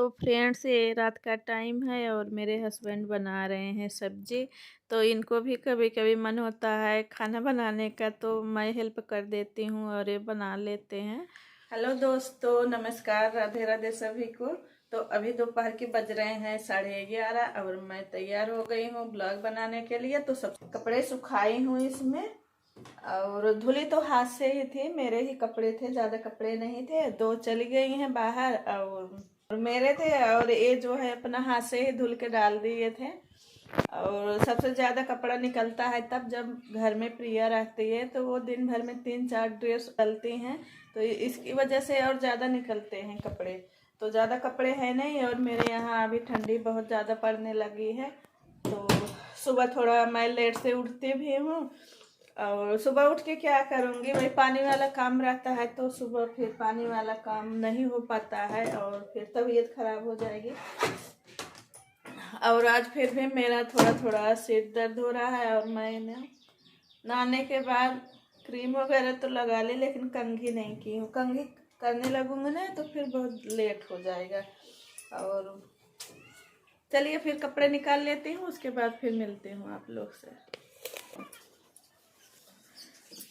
तो फ्रेंड्स, ये रात का टाइम है और मेरे हस्बैंड बना रहे हैं सब्जी। तो इनको भी कभी कभी मन होता है खाना बनाने का, तो मैं हेल्प कर देती हूँ और ये बना लेते हैं। हेलो दोस्तों, नमस्कार, राधे राधे सभी को। तो अभी दोपहर के बज रहे हैं 11:30 और मैं तैयार हो गई हूँ ब्लॉग बनाने के लिए। तो सब कपड़े सुखाई हूँ इसमें, और धुली तो हाथ से ही थी, मेरे ही कपड़े थे, ज्यादा कपड़े नहीं थे। दो चली गई हैं बाहर और मेरे थे, और ये जो है अपना हाथ से ही धुल के डाल दिए थे। और सबसे ज्यादा कपड़ा निकलता है तब जब घर में प्रिया रहती है, तो वो दिन भर में 3-4 ड्रेस डलती हैं, तो इसकी वजह से और ज्यादा निकलते हैं कपड़े। तो ज्यादा कपड़े हैं नहीं, और मेरे यहाँ अभी ठंडी बहुत ज्यादा पड़ने लगी है। तो सुबह थोड़ा मैं लेट से उठती भी हूँ, और सुबह उठ के क्या करूँगी, वही पानी वाला काम रहता है, तो सुबह फिर पानी वाला काम नहीं हो पाता है और फिर तबीयत खराब हो जाएगी। और आज फिर भी मेरा थोड़ा थोड़ा सिर दर्द हो रहा है, और मैंने नहाने के बाद क्रीम वगैरह तो लगा ली, लेकिन कंघी नहीं की हूँ। कंघी करने लगूंगी ना तो फिर बहुत लेट हो जाएगा। और चलिए फिर कपड़े निकाल लेती हूँ, उसके बाद फिर मिलती हूँ आप लोग से।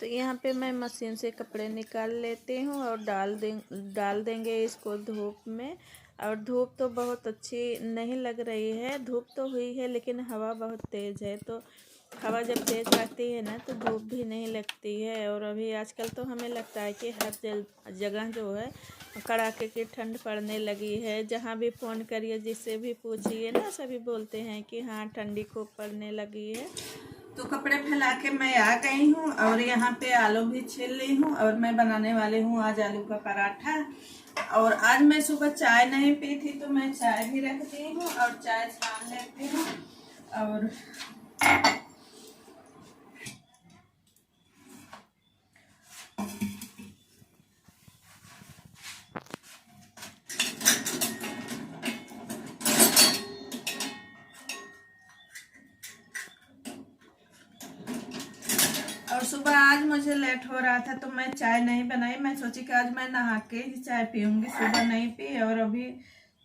तो यहाँ पे मैं मशीन से कपड़े निकाल लेती हूँ और डाल देंगे इसको धूप में। और धूप तो बहुत अच्छी नहीं लग रही है, धूप तो हुई है लेकिन हवा बहुत तेज़ है। तो हवा जब तेज़ आती है ना तो धूप भी नहीं लगती है। और अभी आजकल तो हमें लगता है कि हर जगह जो है कड़ाके की ठंड पड़ने लगी है। जहाँ भी फ़ोन करिए, जिससे भी पूछिए ना, सभी बोलते हैं कि हाँ ठंडी खूब पड़ने लगी है। तो कपड़े फैला के मैं आ गई हूँ, और यहाँ पे आलू भी छील ली हूँ, और मैं बनाने वाली हूँ आज आलू का पराठा। और आज मैं सुबह चाय नहीं पी थी, तो मैं चाय भी रख दी हूँ और चाय छान लेती हूँ। और सुबह आज मुझे लेट हो रहा था, तो मैं चाय नहीं बनाई। मैं सोची कि आज मैं नहा के ही चाय पीऊँगी, सुबह नहीं पी। और अभी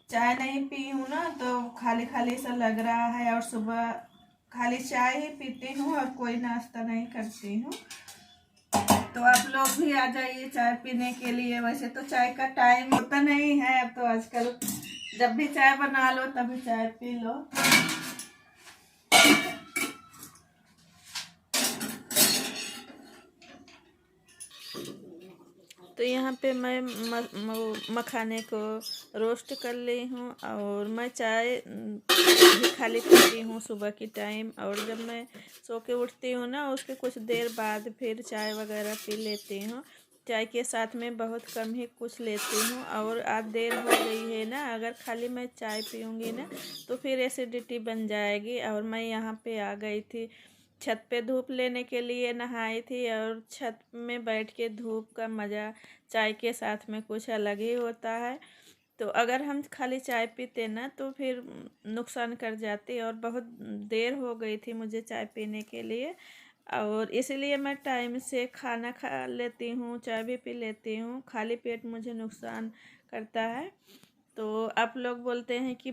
चाय नहीं पी हूँ ना, तो खाली खाली सा लग रहा है। और सुबह खाली चाय ही पीती हूँ और कोई नाश्ता नहीं करती हूँ। तो आप लोग भी आ जाइए चाय पीने के लिए। वैसे तो चाय का टाइम होता नहीं है, अब तो आजकल जब भी चाय बना लो तभी चाय पी लो। तो यहाँ पे मैं मखाने को रोस्ट कर ली हूँ, और मैं चाय भी खाली पीती हूँ सुबह की टाइम। और जब मैं सो के उठती हूँ ना, उसके कुछ देर बाद फिर चाय वगैरह पी लेती हूँ। चाय के साथ में बहुत कम ही कुछ लेती हूँ। और आज देर हो गई है ना, अगर खाली मैं चाय पीऊँगी ना तो फिर एसिडिटी बन जाएगी। और मैं यहाँ पे आ गई थी छत पे धूप लेने के लिए, नहाई थी। और छत में बैठ के धूप का मज़ा चाय के साथ में कुछ अलग ही होता है। तो अगर हम खाली चाय पीते ना तो फिर नुकसान कर जाती। और बहुत देर हो गई थी मुझे चाय पीने के लिए, और इसलिए मैं टाइम से खाना खा लेती हूँ, चाय भी पी लेती हूँ। खाली पेट मुझे नुकसान करता है। तो आप लोग बोलते हैं कि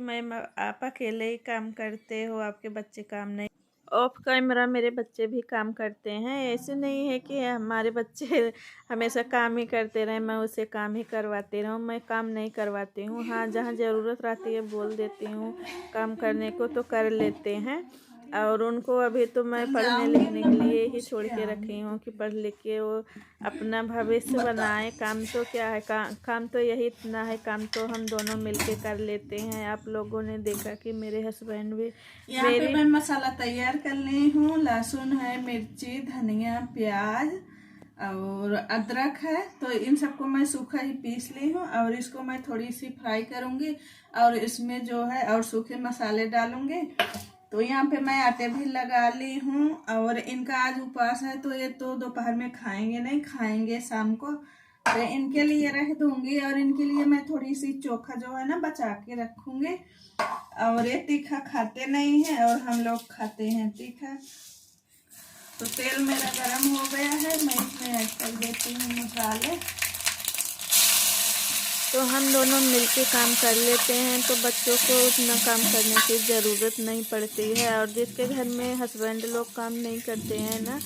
आप अकेले ही काम करते हो, आपके बच्चे काम नहीं। ऑफ कैमरा मेरे बच्चे भी काम करते हैं। ऐसे नहीं है कि हमारे बच्चे हमेशा काम ही करते रहें, मैं उसे काम ही करवाती रहूँ। मैं काम नहीं करवाती हूँ। हाँ, जहाँ ज़रूरत रहती है बोल देती हूँ काम करने को, तो कर लेते हैं। और उनको अभी तो मैं पढ़ने लिखने के लिए ही छोड़ के रखी हूँ कि पढ़ लिख के वो अपना भविष्य बनाए। काम तो क्या है, काम तो यही इतना है, काम तो हम दोनों मिलके कर लेते हैं। आप लोगों ने देखा कि मेरे हस्बैंड भी यहाँ पे मैं मसाला तैयार कर ली हूँ। लहसुन है, मिर्ची, धनिया, प्याज और अदरक है। तो इन सबको मैं सूखा ही पीस ली हूँ, और इसको मैं थोड़ी सी फ्राई करूँगी, और इसमें जो है और सूखे मसाले डालूँगी। तो यहाँ पे मैं आटे भी लगा ली हूँ। और इनका आज उपवास है, तो ये तो दोपहर में खाएंगे नहीं, खाएंगे शाम को, तो इनके लिए रख दूंगी। और इनके लिए मैं थोड़ी सी चोखा जो है ना बचा के रखूंगी। और ये तीखा खाते नहीं है, और हम लोग खाते हैं तीखा। तो तेल मेरा गरम हो गया है, मैं इसमें ऐड कर देती हूँ मसाले। तो हम दोनों मिलके काम कर लेते हैं, तो बच्चों को उतना काम करने की ज़रूरत नहीं पड़ती है। और जिसके घर में हस्बैंड लोग काम नहीं करते हैं ना,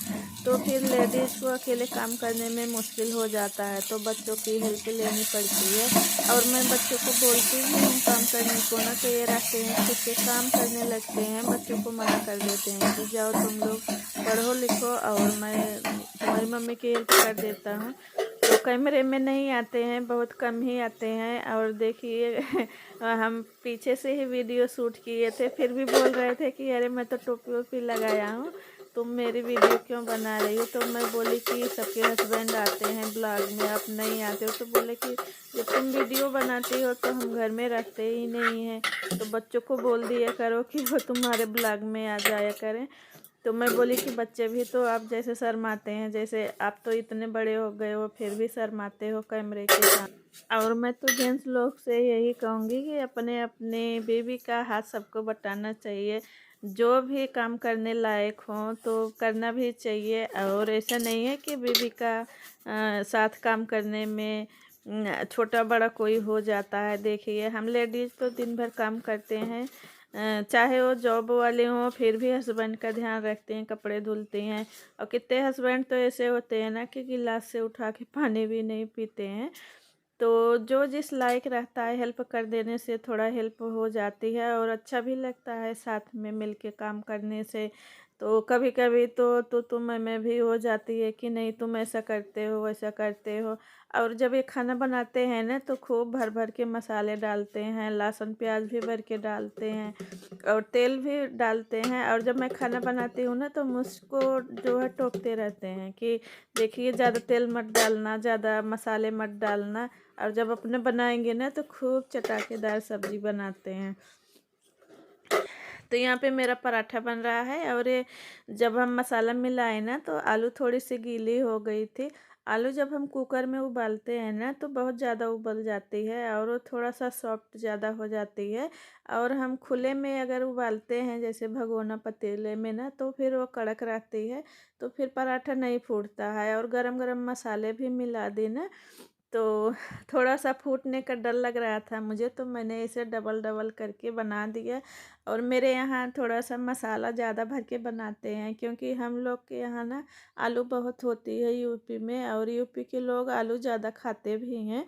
तो फिर लेडीज़ को अकेले काम करने में मुश्किल हो जाता है, तो बच्चों की हेल्प लेनी पड़ती है। और मैं बच्चों को बोलती भी हूँ काम करने को ना, तो ये रहते हैं खुद के काम करने लगते हैं, बच्चों को मना कर देते हैं कि जाओ तुम लोग पढ़ो लिखो और मैं तुम्हारी मम्मी की हेल्प कर देता हूँ। तो कैमरे में नहीं आते हैं, बहुत कम ही आते हैं। और देखिए हम पीछे से ही वीडियो शूट किए थे, फिर भी बोल रहे थे कि अरे मैं तो टोपी वोपी लगाया हूँ, तुम मेरी वीडियो क्यों बना रही हो। तो मैं बोली कि सबके हस्बैंड आते हैं ब्लॉग में, आप नहीं आते हो। तो बोले कि जब तुम वीडियो बनाती हो तो हम घर में रखते ही नहीं हैं, तो बच्चों को बोल दिया करो कि वो तुम्हारे ब्लॉग में आ जाया करें। तो मैं बोली कि बच्चे भी तो आप जैसे शर्माते हैं, जैसे आप तो इतने बड़े हो गए हो फिर भी शर्माते हो कैमरे के सामने। और मैं तो जेंट्स लोग से यही कहूँगी कि अपने अपने बेबी का हाथ सबको बटाना चाहिए। जो भी काम करने लायक हो तो करना भी चाहिए। और ऐसा नहीं है कि बेबी का साथ काम करने में छोटा बड़ा कोई हो जाता है। देखिए हम लेडीज़ तो दिन भर काम करते हैं, चाहे वो जॉब वाले हों फिर भी हस्बैंड का ध्यान रखते हैं, कपड़े धुलते हैं। और कितने हस्बैंड तो ऐसे होते हैं ना कि गिलास से उठा के पानी भी नहीं पीते हैं। तो जो जिस लायक रहता है, हेल्प कर देने से थोड़ा हेल्प हो जाती है और अच्छा भी लगता है साथ में मिल के काम करने से। तो कभी कभी तो तुम में भी हो जाती है कि नहीं तुम ऐसा करते हो वैसा करते हो। और जब ये खाना बनाते हैं ना तो खूब भर भर के मसाले डालते हैं, लहसुन प्याज भी भर के डालते हैं और तेल भी डालते हैं। और जब मैं खाना बनाती हूँ ना तो मुझको जो है टोकते रहते हैं कि देखिए ज़्यादा तेल मत डालना, ज़्यादा मसाले मत डालना। और जब अपने बनाएंगे ना तो खूब चटाकेदार सब्जी बनाते हैं। तो यहाँ पे मेरा पराठा बन रहा है। और ये जब हम मसाला मिलाए ना तो आलू थोड़ी सी गीली हो गई थी। आलू जब हम कुकर में उबालते हैं ना तो बहुत ज़्यादा उबल जाती है और वो थोड़ा सा सॉफ्ट ज़्यादा हो जाती है। और हम खुले में अगर उबालते हैं जैसे भगोना पतीले में ना तो फिर वो कड़क रहती है, तो फिर पराठा नहीं फूटता है। और गरम गरम मसाले भी मिला दी ना तो थोड़ा सा फूटने का डर लग रहा था मुझे, तो मैंने इसे डबल डबल करके बना दिया। और मेरे यहाँ थोड़ा सा मसाला ज़्यादा भर के बनाते हैं क्योंकि हम लोग के यहाँ ना आलू बहुत होती है यूपी में, और यूपी के लोग आलू ज़्यादा खाते भी हैं।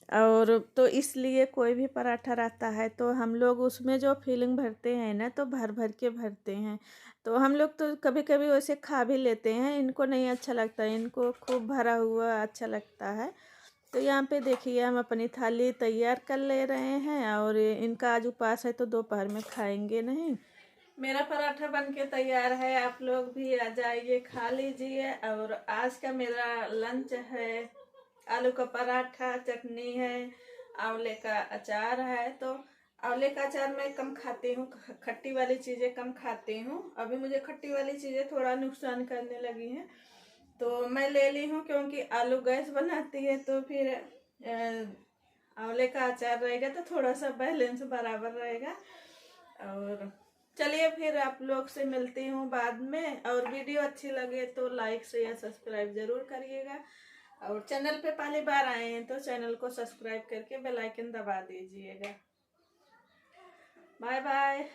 और तो इसलिए कोई भी पराठा रहता है तो हम लोग उसमें जो फीलिंग भरते हैं ना तो भर भर के भरते हैं। तो हम लोग तो कभी कभी वैसे खा भी लेते हैं, इनको नहीं अच्छा लगता, इनको खूब भरा हुआ अच्छा लगता है। तो यहाँ पे देखिए हम अपनी थाली तैयार कर ले रहे हैं और इनका आज उपवास है तो दोपहर में खाएंगे नहीं। मेरा पराठा बन के तैयार है, आप लोग भी आ जाइए खा लीजिए। और आज का मेरा लंच है आलू का पराठा, चटनी है, आंवले का अचार है। तो आंवले का अचार मैं कम खाती हूँ, खट्टी वाली चीज़ें कम खाती हूँ। अभी मुझे खट्टी वाली चीज़ें थोड़ा नुकसान करने लगी हैं तो मैं ले ली हूँ, क्योंकि आलू गैस बनाती है तो फिर आंवले का अचार रहेगा तो थोड़ा सा बैलेंस बराबर रहेगा। और चलिए फिर आप लोग से मिलती हूँ बाद में। और वीडियो अच्छी लगे तो लाइक शेयर सब्सक्राइब ज़रूर करिएगा। और चैनल पे पहली बार आए हैं तो चैनल को सब्सक्राइब करके बेल आइकन दबा दीजिएगा। Bye bye.